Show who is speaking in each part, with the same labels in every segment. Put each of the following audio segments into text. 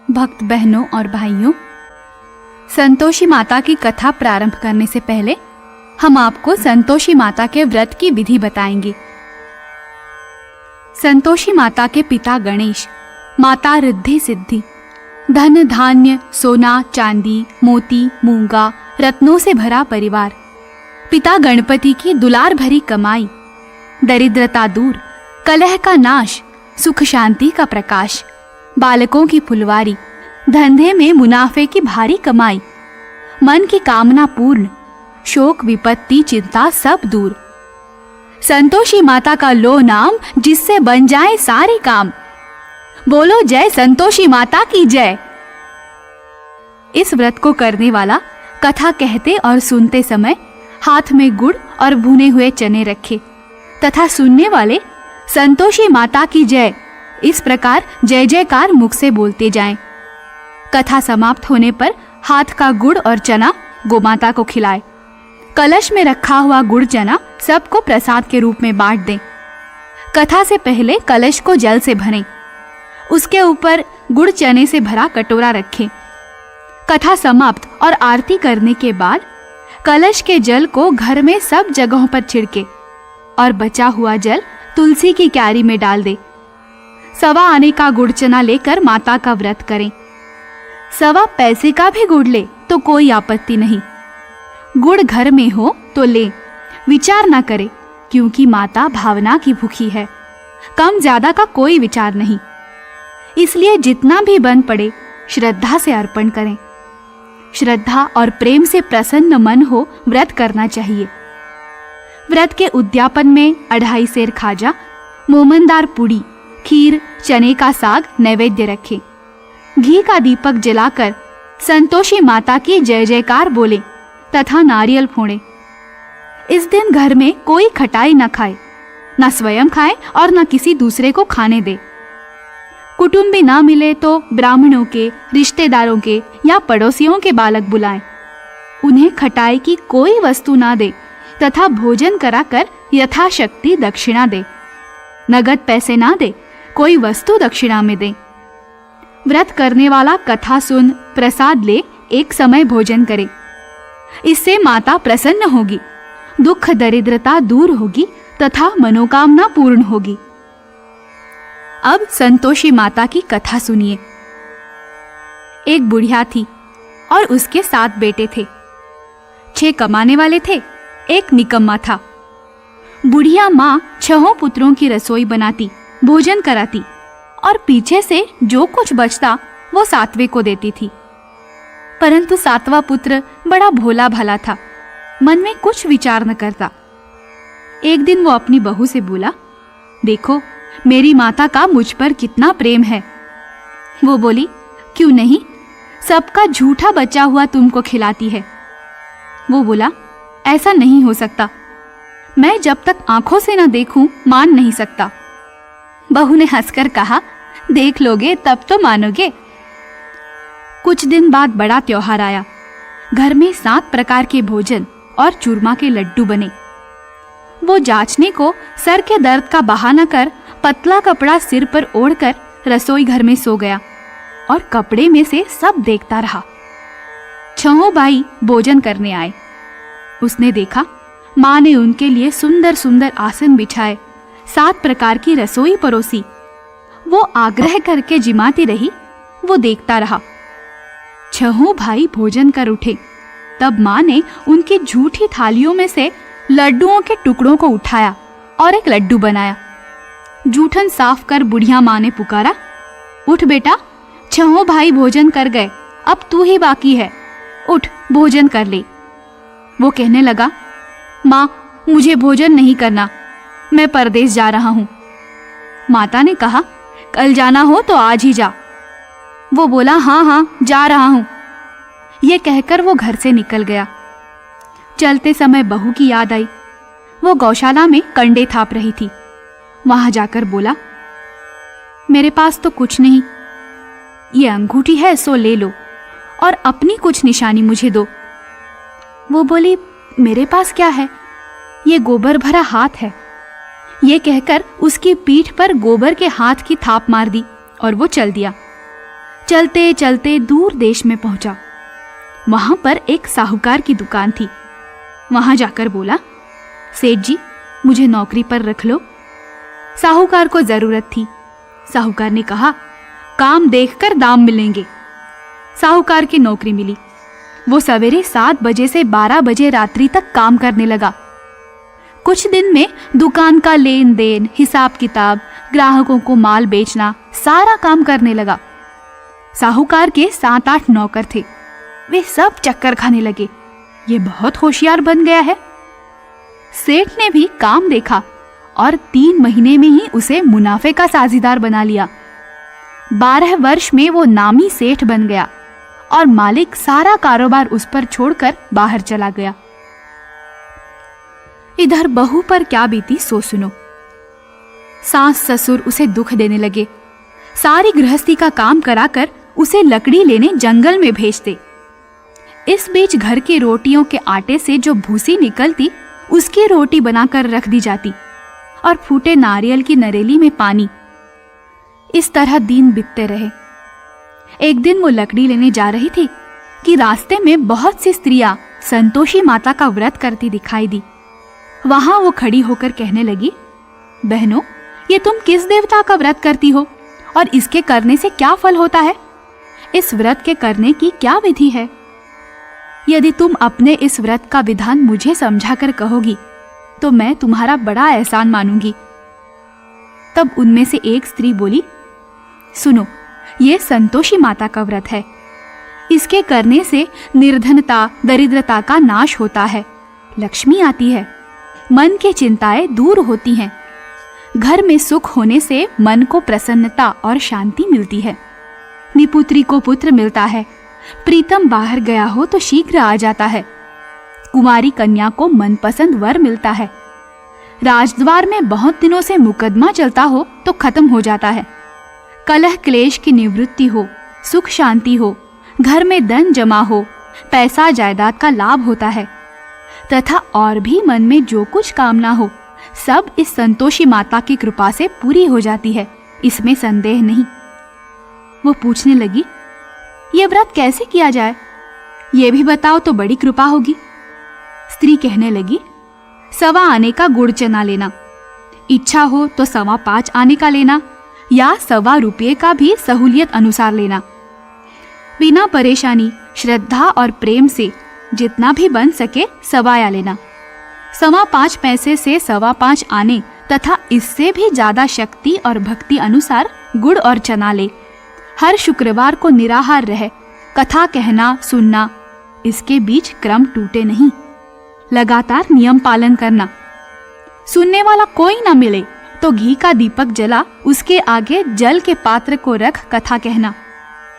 Speaker 1: भक्त बहनों और भाइयों, संतोषी माता की कथा प्रारंभ करने से पहले हम आपको संतोषी माता के व्रत की विधि बताएंगे। संतोषी माता के पिता गणेश, माता रिद्धि सिद्धि, धन धान्य सोना चांदी मोती मूंगा रत्नों से भरा परिवार। पिता गणपति की दुलार भरी कमाई, दरिद्रता दूर, कलह का नाश, सुख शांति का प्रकाश, बालकों की फुलवारी, धंधे में मुनाफे की भारी कमाई, मन की कामना पूर्ण, शोक विपत्ति चिंता सब दूर। संतोषी माता का लो नाम, जिससे बन जाए सारे काम। बोलो जय संतोषी माता की जय। इस व्रत को करने वाला कथा कहते और सुनते समय हाथ में गुड़ और भुने हुए चने रखे तथा सुनने वाले संतोषी माता की जय इस प्रकार जय जयकार मुख से बोलते जाएं। कथा समाप्त होने पर हाथ का गुड़ और चना गोमाता को खिलाए। कलश में रखा हुआ गुड़ चना सबको प्रसाद के रूप में बांट दें। कथा से पहले कलश को जल से भरें, उसके ऊपर गुड़ चने से भरा कटोरा रखें। कथा समाप्त और आरती करने के बाद कलश के जल को घर में सब जगहों पर छिड़के और बचा हुआ जल तुलसी की क्यारी में डाल दे। सवा आने का गुड़ चना लेकर माता का व्रत करें। सवा पैसे का भी गुड़ ले तो कोई आपत्ति नहीं। गुड़ घर में हो तो ले, विचार ना करे, क्योंकि माता भावना की भूखी है। कम ज्यादा का कोई विचार नहीं, इसलिए जितना भी बन पड़े श्रद्धा से अर्पण करें। श्रद्धा और प्रेम से प्रसन्न मन हो व्रत करना चाहिए। व्रत के उद्यापन में 2.5 सेर खाजा, मोमनदार पूड़ी, खीर, चने का साग नैवेद्य रखें। घी का दीपक जलाकर संतोषी माता की जय जयकार बोले तथा नारियल फोड़े। इस दिन घर में कोई खटाई न खाए, न स्वयं खाए और न किसी दूसरे को खाने दे। कुटुंबी ना मिले तो ब्राह्मणों के, रिश्तेदारों के या पड़ोसियों के बालक बुलाएं। उन्हें खटाई की कोई वस्तु ना दे तथा भोजन कराकर यथाशक्ति दक्षिणा दे। नगद पैसे ना दे, कोई वस्तु दक्षिणा में दे। व्रत करने वाला कथा सुन प्रसाद ले एक समय भोजन करे। इससे माता प्रसन्न होगी, दुख दरिद्रता दूर होगी तथा मनोकामना पूर्ण होगी। अब संतोषी माता की कथा सुनिए। एक बुढ़िया थी और उसके 7 बेटे थे। 6 कमाने वाले थे, एक निकम्मा था। बुढ़िया माँ 6 पुत्रों की रसोई बनाती, भोजन कराती और पीछे से जो कुछ बचता वो 7वें को देती थी। परंतु 7वां पुत्र बड़ा भोला भाला था, मन में कुछ विचार न करता। एक दिन वो अपनी बहू से बोला, देखो मेरी माता का मुझ पर कितना प्रेम है। वो बोली, क्यों नहीं, सबका झूठा बचा हुआ तुमको खिलाती है। वो बोला, ऐसा नहीं हो सकता, मैं जब तक आंखों से न देखूं मान नहीं सकता। बहू ने हंसकर कहा, देख लोगे तब तो मानोगे। कुछ दिन बाद बड़ा त्योहार आया। घर में 7 प्रकार के भोजन और चूरमा के लड्डू बने। वो जांचने को सर के दर्द का बहाना कर पतला कपड़ा सिर पर ओढ़कर रसोई घर में सो गया और कपड़े में से सब देखता रहा। 6 भाई भोजन करने आए। उसने देखा माँ ने उनके लिए सुंदर सुंदर आसन बिछाए, 7 प्रकार की रसोई परोसी। वो आग्रह करके जिमाती रही, वो देखता रहा। 6 भाई भोजन कर उठे, तब माँ ने उनकी झूठी थालियों में से लड्डुओं के टुकड़ों को उठाया और एक लड्डू बनाया। जूठन साफ कर बुढ़िया माँ ने पुकारा, उठ बेटा, 6 भाई भोजन कर गए, अब तू ही बाकी है, उठ भोजन कर ले। वो कहने लगा, माँ मुझे भोजन नहीं करना, मैं परदेश जा रहा हूँ। माता ने कहा, कल जाना हो तो आज ही जा। वो बोला, हाँ हाँ जा रहा हूँ। ये कहकर वो घर से निकल गया। चलते समय बहू की याद आई। वो गौशाला में कंडे थाप रही थी। वहां जाकर बोला, मेरे पास तो कुछ नहीं, ये अंगूठी है सो ले लो और अपनी कुछ निशानी मुझे दो। वो बोली, मेरे पास क्या है, ये गोबर भरा हाथ है। ये कहकर उसकी पीठ पर गोबर के हाथ की थाप मार दी और वो चल दिया। चलते चलते दूर देश में पहुंचा। वहां पर एक साहूकार की दुकान थी। वहां जाकर बोला, सेठ जी, मुझे नौकरी पर रख लो। साहूकार को जरूरत थी। साहूकार ने कहा, काम देखकर दाम मिलेंगे। साहूकार की नौकरी मिली। वो सवेरे 7 बजे से 12 बजे रात्रि तक काम करने लगा। कुछ दिन में दुकान का लेन देन, हिसाब किताब, ग्राहकों को माल बेचना, सारा काम करने लगा। साहूकार के 7-8 नौकर थे। वे सब चक्कर खाने लगे, ये बहुत होशियार बन गया है। सेठ ने भी काम देखा और 3 महीने में ही उसे मुनाफे का साझीदार बना लिया। 12 वर्ष में वो नामी सेठ बन गया और मालिक सारा कारोबार उस पर छोड़कर बाहर चला गया। इधर बहू पर क्या बीती सो सुनो। सास ससुर उसे दुख देने लगे। सारी गृहस्थी का काम कराकर उसे लकड़ी लेने जंगल में भेजते। इस बीच घर की रोटियों के आटे से जो भूसी निकलती, उसकी रोटी बनाकर रख दी जाती और फूटे नारियल की नरेली में पानी। इस तरह दिन बीतते रहे। एक दिन वो लकड़ी लेने जा रही थी कि रास्ते में बहुत सी स्त्रियां संतोषी माता का व्रत करती दिखाई दी। वहां वो खड़ी होकर कहने लगी, बहनों, ये तुम किस देवता का व्रत करती हो और इसके करने से क्या फल होता है? इस व्रत के करने की क्या विधि है? यदि तुम अपने इस व्रत का विधान मुझे समझाकर कहोगी तो मैं तुम्हारा बड़ा एहसान मानूंगी। तब उनमें से एक स्त्री बोली, सुनो, ये संतोषी माता का व्रत है। इसके करने से निर्धनता, दरिद्रता का नाश होता है, लक्ष्मी आती है, मन की चिंताएं दूर होती हैं, घर में सुख होने से मन को प्रसन्नता और शांति मिलती है, निपुत्री को पुत्र मिलता है, प्रीतम बाहर गया हो तो शीघ्र आ जाता है, कुमारी कन्या को मनपसंद वर मिलता है, राजद्वार में बहुत दिनों से मुकदमा चलता हो तो खत्म हो जाता है, कलह क्लेश की निवृत्ति हो, सुख शांति हो, घर में धन जमा हो, पैसा जायदाद का लाभ होता है, तथा और भी मन में जो कुछ कामना हो सब इस संतोषी माता की कृपा से पूरी हो जाती है, इसमें संदेह नहीं। वो पूछने लगी, ये व्रत कैसे किया जाए? ये भी बताओ तो बड़ी कृपा होगी। स्त्री कहने लगी, 1.25 आने का गुड़ चना लेना, इच्छा हो तो 5.25 आने का लेना या 1.25 रुपये का भी सहूलियत अनुसार लेना। बिना परेशानी, श्रद्धा और प्रेम से जितना भी बन सके 1.25 लेना। 5.25 पैसे से 5.25 आने तथा इससे भी ज्यादा शक्ति और भक्ति अनुसार गुड़ और चना ले। हर शुक्रवार को निराहार रहे, कथा कहना सुनना, इसके बीच क्रम टूटे नहीं, लगातार नियम पालन करना। सुनने वाला कोई ना मिले तो घी का दीपक जला उसके आगे जल के पात्र को रख कथा कहना,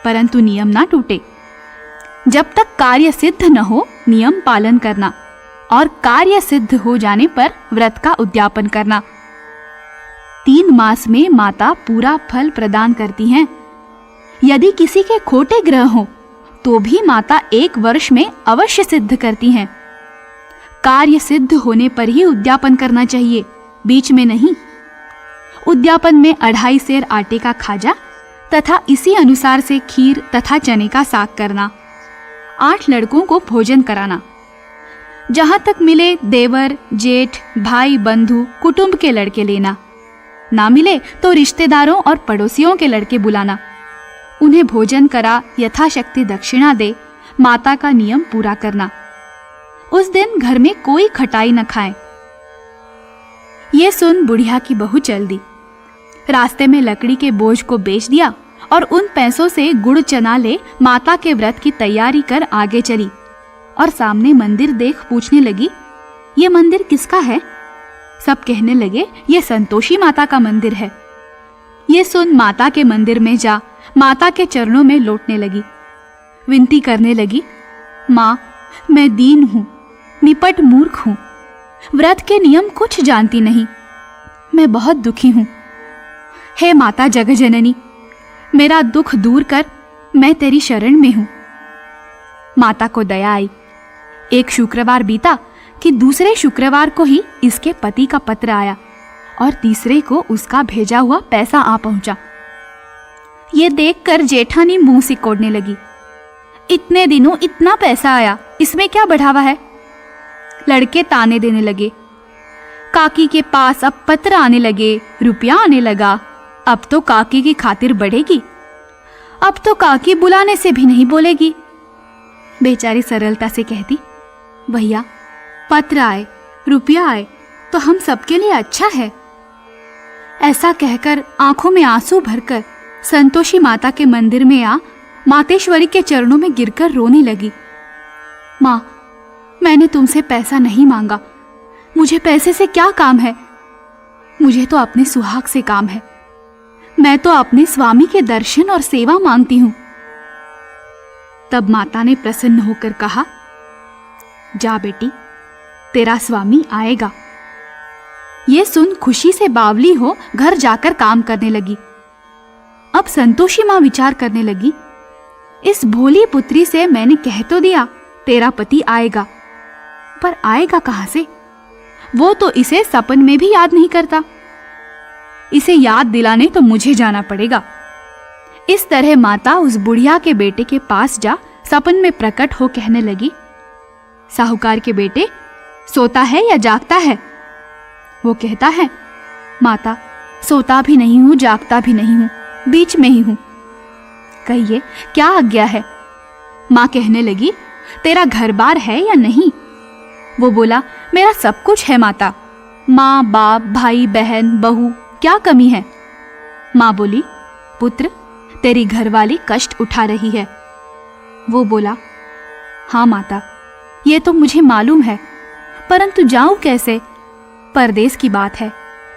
Speaker 1: परंतु नियम ना टूटे। जब तक कार्य सिद्ध न हो नियम पालन करना और कार्य सिद्ध हो जाने पर व्रत का उद्यापन करना। 3 मास में माता पूरा फल प्रदान करती हैं। यदि किसी के खोटे ग्रह हो तो भी माता 1 वर्ष में अवश्य सिद्ध करती हैं। कार्य सिद्ध होने पर ही उद्यापन करना चाहिए, बीच में नहीं। उद्यापन में 2.5 सेर आटे का खाजा तथा इसी अनुसार से खीर तथा चने का साग करना। 8 लड़कों को भोजन कराना। जहां तक मिले देवर, जेठ, भाई, बंधु, कुटुंब के लड़के लेना। ना मिले तो रिश्तेदारों और पड़ोसियों के लड़के बुलाना। उन्हें भोजन करा, यथाशक्ति दक्षिणा दे, माता का नियम पूरा करना। उस दिन घर में कोई खटाई न खाए। ये सुन बुढ़िया की बहू चल दी। रास्ते में लकड़ी के बोझ को बेच दिया और उन पैसों से गुड़ चना ले माता के व्रत की तैयारी कर आगे चली और सामने मंदिर देख पूछने लगी, ये मंदिर किसका है? सब कहने लगे, ये संतोषी माता का मंदिर है। ये सुन माता के मंदिर में जा माता के चरणों में लौटने लगी। विनती करने लगी, माँ, मैं दीन हूँ, निपट मूर्ख हूँ, व्रत के नियम कुछ जानती नहीं, मैं बहुत दुखी हूँ। हे माता जगजननी, मेरा दुख दूर कर, मैं तेरी शरण में हूँ। माता को दया आई। एक शुक्रवार बीता कि दूसरे शुक्रवार को ही इसके पति का पत्र आया और तीसरे को उसका भेजा हुआ पैसा आ पहुंचा। ये देखकर जेठानी मुंह सिकोड़ने लगी। इतने दिनों इतना पैसा आया, इसमें क्या बढ़ावा है? लड़के ताने देने लगे। काकी के पास अब पत्र आने लगे, रुपया आने लगा। अब तो काकी की खातिर बढ़ेगी। अब तो काकी बुलाने से भी नहीं बोलेगी। बेचारी सरलता से कहती, भैया पत्र आए, रुपया आए तो हम सबके लिए अच्छा है। ऐसा कहकर आंखों में आंसू भरकर संतोषी माता के मंदिर में आ मातेश्वरी के चरणों में गिरकर रोने लगी। माँ, मैंने तुमसे पैसा नहीं मांगा, मुझे पैसे से क्या काम है? मुझे तो अपने सुहाग से काम है। मैं तो अपने स्वामी के दर्शन और सेवा मांगती हूं। तब माता ने प्रसन्न होकर कहा, जा बेटी, तेरा स्वामी आएगा। ये सुन खुशी से बावली हो घर जाकर काम करने लगी। अब संतोषी मां विचार करने लगी, इस भोली पुत्री से मैंने कह तो दिया तेरा पति आएगा, पर आएगा कहां से? वो तो इसे सपन में भी याद नहीं करता। इसे याद दिलाने तो मुझे जाना पड़ेगा। इस तरह माता उस बुढ़िया के बेटे के पास जा सपन में प्रकट हो कहने लगी, साहूकार के बेटे, सोता है या जागता है? वो कहता है, माता सोता भी नहीं हूं, जागता भी नहीं हूं, बीच में ही हूं। कहिए क्या आज्ञा है? मां कहने लगी, तेरा घर बार है या नहीं? वो बोला, मेरा सब कुछ है माता, माँ बाप भाई बहन बहू, क्या कमी है? माँ बोली, पुत्र तेरी घरवाली कष्ट उठा रही है। वो बोला, हाँ माता, ये तो मुझे मालूम है, परंतु जाऊं कैसे? परदेश की बात है,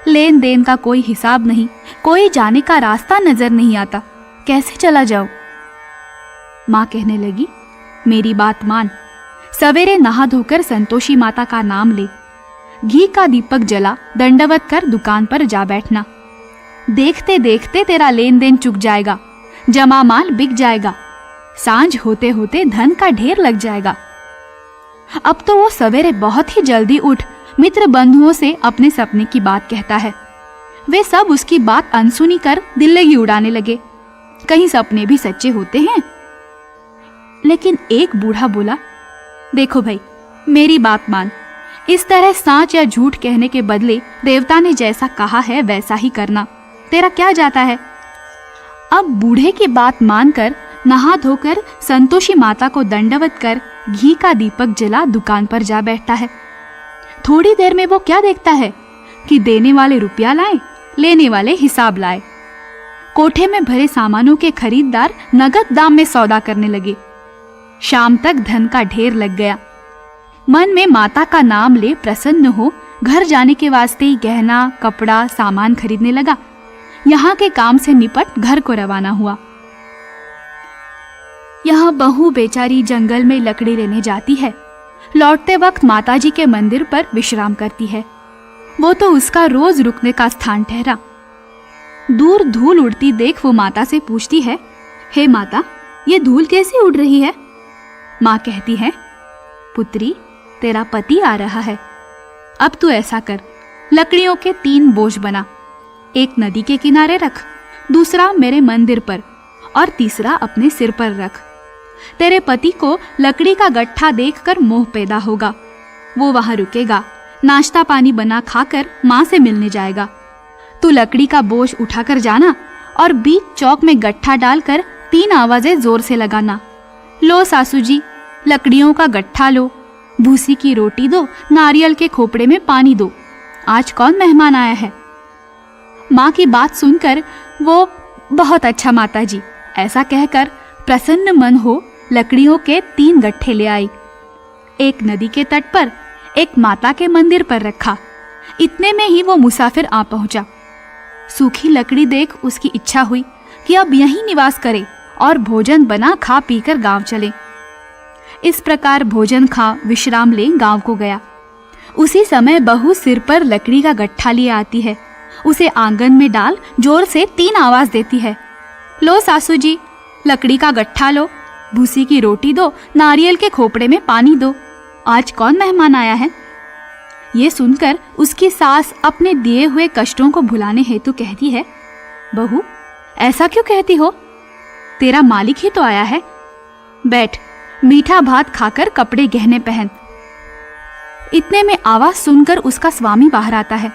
Speaker 1: लेन देन का कोई हिसाब नहीं, कोई जाने का रास्ता नजर नहीं आता, कैसे चला जाऊं? माँ कहने लगी, मेरी बात मान, सवेरे नहा धोकर संतोषी माता का नाम ले, घी का दीपक जला दंडवत कर दुकान पर जा बैठना। देखते देखते तेरा लेन देन चुक जाएगा, जमा माल बिक जाएगा, सांझ होते होते धन का ढेर लग जाएगा। अब तो वो सवेरे बहुत ही जल्दी उठ मित्र बंधुओं से अपने सपने की बात कहता है। वे सब उसकी बात अनसुनी कर दिल्लगी उड़ाने लगे, कहीं सपने भी सच्चे होते हैं। लेकिन एक बूढ़ा बोला, देखो भाई, मेरी बात मान, इस तरह सांच या झूठ कहने के बदले देवता ने जैसा कहा है वैसा ही करना, तेरा क्या जाता है? अब बूढ़े की बात मानकर नहा धोकर संतोषी माता को दंडवत कर घी का दीपक जला दुकान पर जा बैठता है। थोड़ी देर में वो क्या देखता है कि देने वाले रुपया लाए, लेने वाले हिसाब लाए। कोठे में भरे सामानों के खरीददार नगद दाम में सौदा करने लगे। शाम तक धन का ढेर लग गया। मन में माता का नाम ले प्रसन्न हो घर जाने के वास्ते ही गहना कपड़ा सामान खरीदने लगा। यहाँ के काम से निपट घर को रवाना हुआ। यहाँ बहू बेचारी जंगल में लकड़ी लेने जाती है, लौटते वक्त माताजी के मंदिर पर विश्राम करती है। वो तो उसका रोज रुकने का स्थान ठहरा। दूर धूल उड़ती देख वो माता से पूछती है, हे माता, ये धूल कैसे उड़ रही है? माँ कहती है, पुत्री, तेरा पति आ रहा है। अब तू ऐसा कर, लकड़ियों के 3 बोझ बना, एक नदी के किनारे रख, दूसरा मेरे मंदिर पर और तीसरा अपने सिर पर रख। तेरे पति को लकड़ी का गट्ठा देखकर मोह पैदा होगा। वो वहां रुकेगा, नाश्ता पानी बना खाकर माँ से मिलने जाएगा। तू लकड़ी का बोझ उठाकर जाना और बीच चौक में गट्ठा डालकर 3 आवाजें जोर से लगाना, लो सासू जी, लकड़ियों का गट्ठा लो, भूसी की रोटी दो, नारियल के खोपड़े में पानी दो, आज कौन मेहमान आया है? माँ की बात सुनकर वो बहुत अच्छा माता जी ऐसा कहकर प्रसन्न मन हो लकड़ियों के 3 गट्ठे ले आई। एक नदी के तट पर, एक माता के मंदिर पर रखा। इतने में ही वो मुसाफिर आ पहुंचा। सूखी लकड़ी देख उसकी इच्छा हुई कि अब यहीं निवास करे और भोजन बना खा पीकर गांव चले। इस प्रकार भोजन खा विश्राम ले गांव को गया। उसी समय बहू सिर पर लकड़ी का गट्ठा लिए आती है। उसे आंगन में डाल जोर से 3 आवाज देती है, लो सासू जी, लकड़ी का गट्ठा लो, भूसी की रोटी दो, नारियल के खोपड़े में पानी दो, आज कौन मेहमान आया है? ये सुनकर उसकी सास अपने दिए हुए कष्टों को भुलाने हेतु कहती है, बहू, ऐसा क्यों कहती हो? तेरा मालिक ही तो आया है। बैठ, मीठा भात खाकर कपड़े गहने पहन। इतने में आवाज सुनकर उसका स्वामी बाहर आता है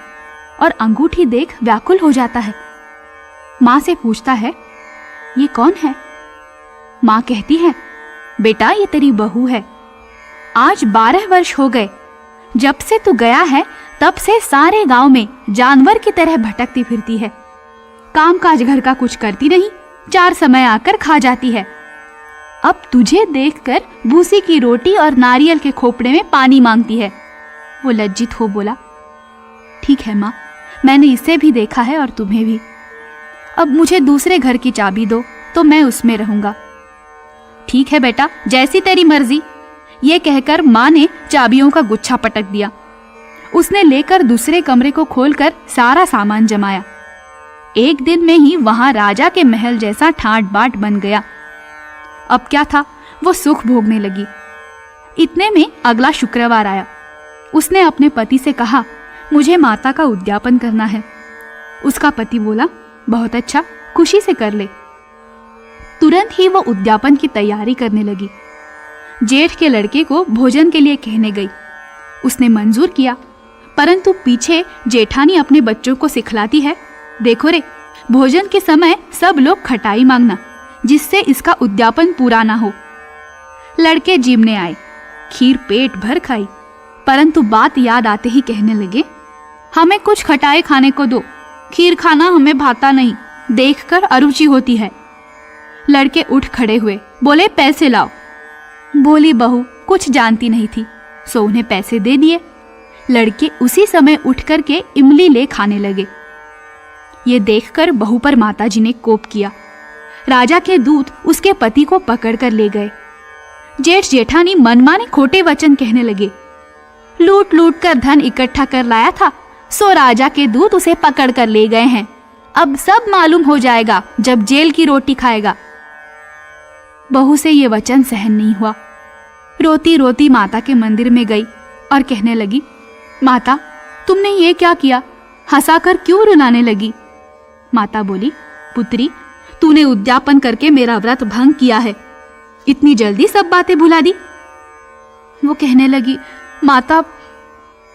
Speaker 1: और अंगूठी देख व्याकुल हो जाता है। माँ से पूछता है, ये कौन है? माँ कहती है, बेटा ये तेरी बहू है। आज 12 वर्ष हो गए, जब से तू गया है तब से सारे गांव में जानवर की तरह भटकती फिरती है। काम काज घर का कुछ करती नहीं, 4 समय आकर खा जाती है। अब तुझे देखकर भूसी की रोटी और नारियल के खोपड़े में पानी मांगती है। वो लज्जित हो बोला, ठीक है माँ, मैंने इसे भी देखा है और तुम्हें भी। अब मुझे दूसरे घर की चाबी दो तो मैं उसमें रहूंगा। ठीक है बेटा, जैसी तेरी मर्जी। ये कहकर माँ ने चाबियों का गुच्छा पटक दिया। उसने लेकर दूसरे कमरे को खोलकर सारा सामान जमाया। एक दिन में ही वहां राजा के महल जैसा ठाट बाट बन गया। अब क्या था, वो सुख भोगने लगी। इतने में अगला शुक्रवार आया। उसने अपने पति से कहा, मुझे माता का उद्यापन करना है। उसका पति बोला, बहुत अच्छा, खुशी से कर ले। तुरंत ही वो उद्यापन की तैयारी करने लगी। जेठ के लड़के को भोजन के लिए कहने गई। उसने मंजूर किया, परंतु पीछे जेठानी अपने बच्चों को सिखलाती है, देखो रे, भोजन के समय सब लोग खटाई मांगना, जिससे इसका उद्यापन पूरा ना हो। लड़के जिमने आए, खीर पेट भर खाई, परंतु बात याद आते ही कहने लगे, हमें कुछ खटाई खाने को दो, खीर खाना हमें भाता नहीं, देखकर अरुचि होती है। लड़के उठ खड़े हुए, बोले पैसे लाओ। बोली बहू कुछ जानती नहीं थी, सो उन्हें पैसे दे दिए। लड़के उसी समय उठ कर के इमली ले खाने लगे। ये देखकर बहू पर माताजी ने कोप किया। राजा के दूत उसके पति को पकड़ कर ले गए। जेठ जेठानी मनमाने खोटे वचन कहने लगे, लूट लूट कर धन इकट्ठा कर लाया था, सो राजा के दूत उसे पकड़ कर ले गए हैं। अब सब मालूम हो जाएगा जब जेल की रोटी खाएगा। बहू से ये वचन सहन नहीं हुआ। रोती रोती माता के मंदिर में गई और कहने लगी, माता तुमने ये क्या किया, हंसाकर क्यों रुलाने लगी? माता बोली, पुत्री तूने उद्यापन करके मेरा व्रत भंग किया है, इतनी जल्दी सब बातें भुला दी। वो कहने लगी, माता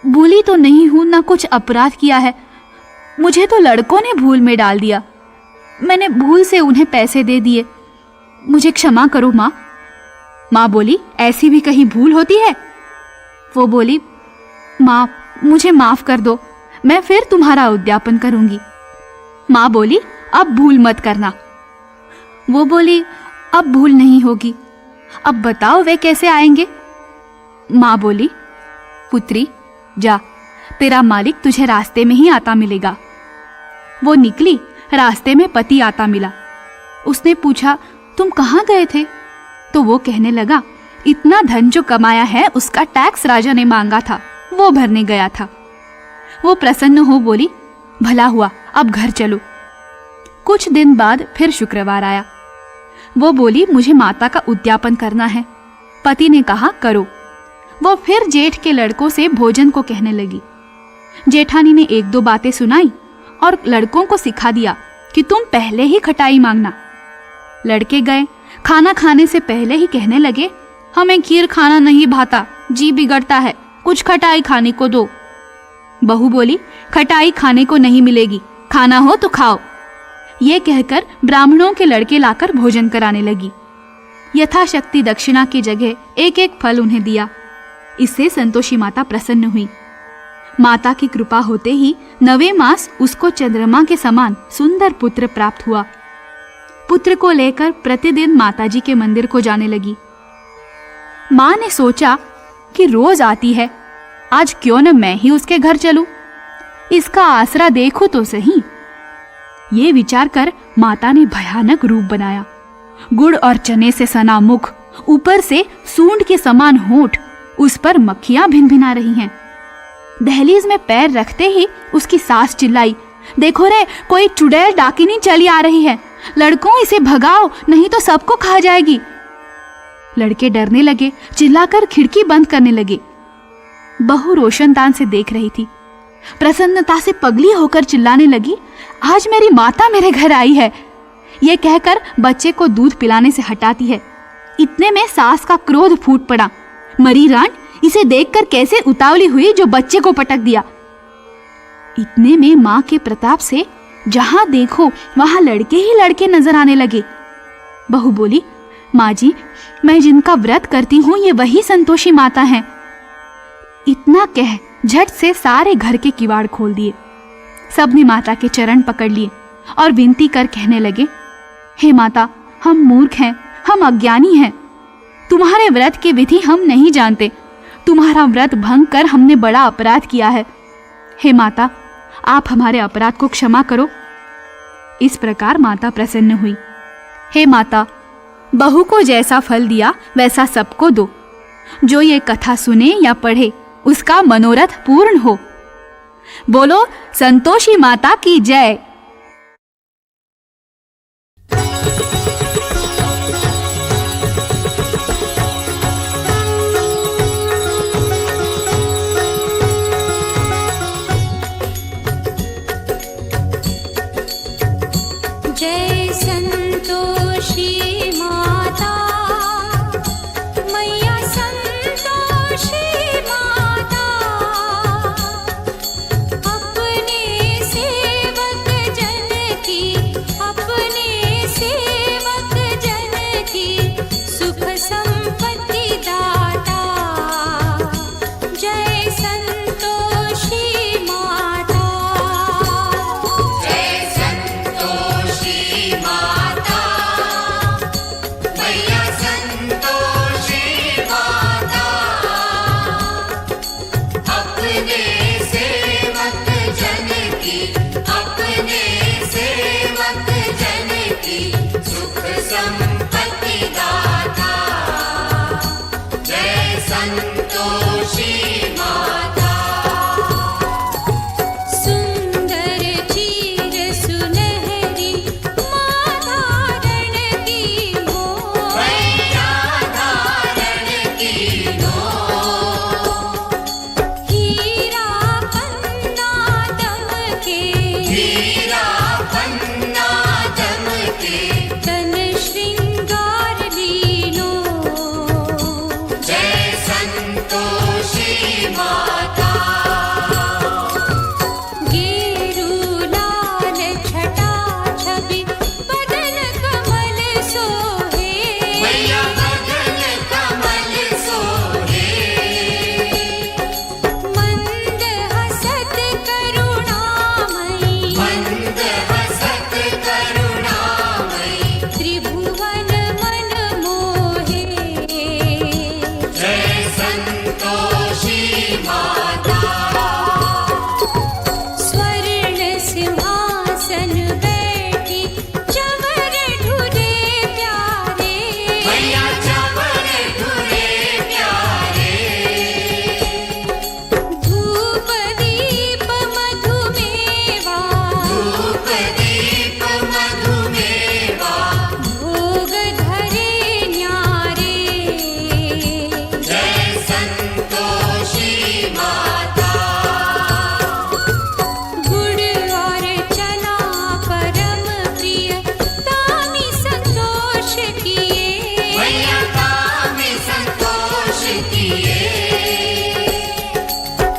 Speaker 1: भूली तो नहीं हूं, ना कुछ अपराध किया है, मुझे तो लड़कों ने भूल में डाल दिया, मैंने भूल से उन्हें पैसे दे दिए, मुझे क्षमा करो माँ। माँ बोली, ऐसी भी कहीं भूल होती है? वो बोली, माँ मुझे माफ कर दो, मैं फिर तुम्हारा उद्यापन करूंगी। माँ बोली, अब भूल मत करना। वो बोली, अब भूल नहीं होगी, अब बताओ वे कैसे आएंगे? माँ बोली, पुत्री जा, तेरा मालिक तुझे रास्ते में ही आता मिलेगा। वो निकली, रास्ते में पति आता मिला। उसने पूछा, तुम कहाँ गए थे? तो वो कहने लगा, इतना धन जो कमाया है उसका टैक्स राजा ने मांगा था, वो भरने गया था। वो प्रसन्न हो बोली, भला हुआ, अब घर चलो। कुछ दिन बाद फिर शुक्रवार आया। वो बोली, मुझे माता का उद्यापन करना है। पति ने कहा, करो। वो फिर जेठ के लड़कों से भोजन को कहने लगी। जेठानी ने 1-2 बातें सुनाई और लड़कों को सिखा दिया कि तुम पहले ही खटाई मांगना। लड़के गए, खाना खाने से पहले ही कहने लगे, हमें खीर खाना नहीं भाता, जी बिगड़ता है, कुछ खटाई खाने को दो। बहू बोली, खटाई खाने को नहीं मिलेगी, खाना हो तो खाओ। ये कहकर ब्राह्मणों के लड़के लाकर भोजन कराने लगी। यथाशक्ति दक्षिणा की जगह 1-1 फल उन्हें दिया। इससे संतोषी माता प्रसन्न हुई। माता की कृपा होते ही 9वें मास उसको चंद्रमा के समान सुंदर पुत्र प्राप्त हुआ। पुत्र को लेकर प्रतिदिन माताजी के मंदिर को जाने लगी। माँ ने सोचा कि रोज आती है, आज क्यों न मैं ही उसके घर चलूं, इसका आसरा देखूं तो सही। ये विचार कर माता ने भयानक रूप बनाया। गुड़ और चने से सना मुख, ऊपर से सूंड के समान होंठ, उस पर मक्खियां भिनभिना रही हैं। दहलीज में पैर रखते ही उसकी सास चिल्लाई, देखो रे, कोई चुड़ैल डाकिनी चली आ रही है, लड़कों इसे भगाओ नहीं तो सबको खा जाएगी। लड़के डरने लगे, चिल्लाकर खिड़की बंद करने लगे। बहू रोशनदान से देख रही थी। प्रसन्नता से पगली होकर चिल्लाने लगी, आज मेरी माता मेरे घर आई है। ये कहकर बच्चे को दूध पिलाने से हटाती है। इतने में सास का क्रोध फूट पड़ा। मरी रान इसे देखकर कैसे उतावली हुई जो बच्चे को पटक दिया। इतने में माँ के प्रताप से जहां देखो वहां लड़के ही लड़के नजर आने लगे। बहू बोली, माँ जी, मैं जिनका व्रत करती हूँ ये वही संतोषी माता हैं। इतना कह झट से सारे घर के किवाड़ खोल दिए। सबने माता के चरण पकड़ लिए और विनती कर कहने लगे, हे माता, हम मूर्ख हैं, हम अज्ञानी हैं। तुम्हारे व्रत की विधि हम नहीं जानते। तुम्हारा व्रत भंग कर हमने बड़ा अपराध किया है। हे माता, आप हमारे अपराध को क्षमा करो। इस प्रकार माता प्रसन्न हुई। हे माता, बहू को जैसा फल दिया वैसा सबको दो। जो ये कथा सुने या पढ़े उसका मनोरथ पूर्ण हो। बोलो संतोषी माता की जय।
Speaker 2: जय संतोषी माता, मैया संतोषी माता, अपने सेवक जन की, अपने सेवक जन की सुख संपत्ति दाता। जय संतोषी माता, जय संतोषी माता, मैया संतोषी माता, अपने सेवक जन की, अपने सेवक जन की सुख संपत्ति दाता। जय संतोषी माता। सुंदर चीर सुनहरी माता रण की मोह, मैया धारण की मोह। हीरा पन्ना दमके, हीरा पन्ना दमके, तन श्रृंगार लीनो। जय संतोषी माता। गेरू लाल छटा छवि बदन कमल सोहे, मैया बदन कमल सोहे। मंद हसत करुणामयी, मंद हसत करुणामयी, त्रिभुवन मन मोहे। जय संतोषी माता। स्वर्ण सिंहासन बैठी चवर ढूले प्यारे, मैया चवर ढूले प्यारे। धूप दीप मधुमेवा, धूप दीप मधुमेवा, भोग धरे न्यारे। जय संतोषी माता। गुड़ और चना परम प्रिय तामी संतोष किए, मैया तामी संतोष किए।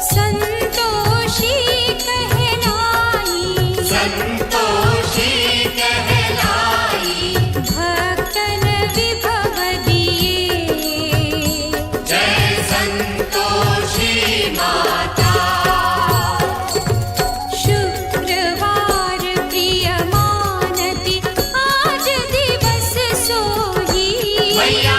Speaker 2: संतोषी कहलाई, संतोषी कहलाई, भक्तन विभव दिए। जय संतोषी माता। शुक्रवार प्रिय मानती आज दिवस सोही, मैया